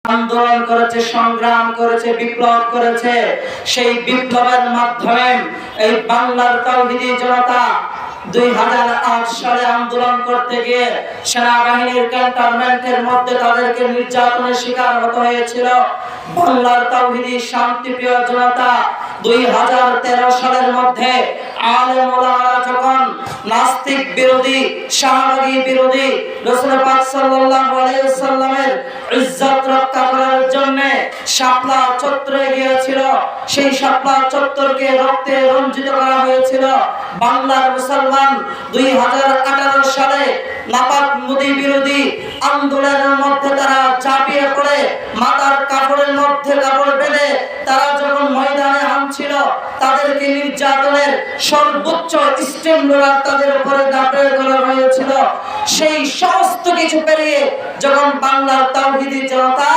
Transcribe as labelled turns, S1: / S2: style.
S1: আন্দোলন করেছে, সংগ্রাম করেছে, বিপ্লব করেছে। সেই বিপ্লবের মাধ্যমে এই বাংলার তাওহীদি জনতা 2008 সালে আন্দোলন করতে গিয়ে সেনাবাহিনীর ক্যান্টনমেন্টের মধ্যে তাদেরকে নির্যাতনের শিকার হতে হয়েছিল। বাংলার তাওহীদি শান্তিপ্রিয় জনতা 2013 সালের মধ্যে আলেম ওলামারা যখন নাস্তিক বিরোধী, শাহবাগী বিরোধী, রাসূল পাক সাল্লাল্লাহু আলাইহি ওয়াসাল্লামের ইজ্জত রক্ষা করার জন্য শাপলা চত্বরে গিয়েছিল, সেই শাপলা চত্বরকে রক্তে রঞ্জিত করা হয়েছিল। বাংলার মুসলমান 2018 সালে নাপাক মোদি বিরোধী আন্দোলনের মধ্যে তারা চাপিয়ে পড়ে মাথার কাপড়ের মধ্যে কাপড় বেঁধে তারা যখন ময়দানে নামছিল, তাদেরকে নির্যাতনের সর্বোচ্চ স্টিমুলার তাদের উপরে দাপড়ে করা হয়েছিল। সেই সমস্ত কিছু পেরিয়ে যখন বাংলার তাওহীদি জনতা